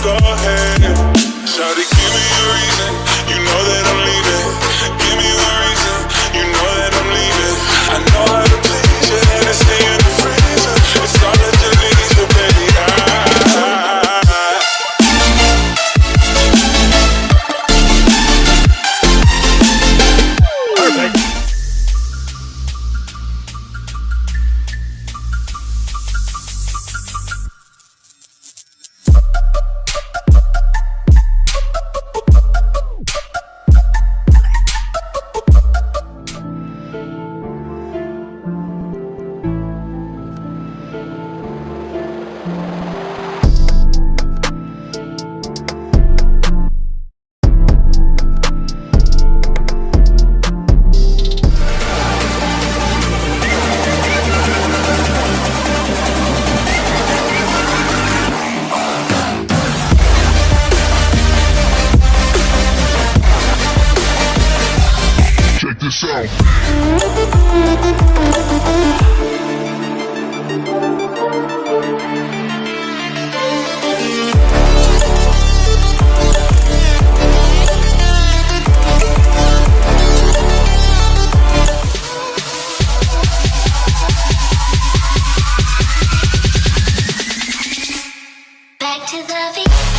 go ahead. Shawty, give me a reason, you know that I'm leaving. Give me one reason, you know that I'm leaving. I know how to please you, and I stay in the freezer. It's all that you need, so baby, Perfect. Check this out. Back to the beat.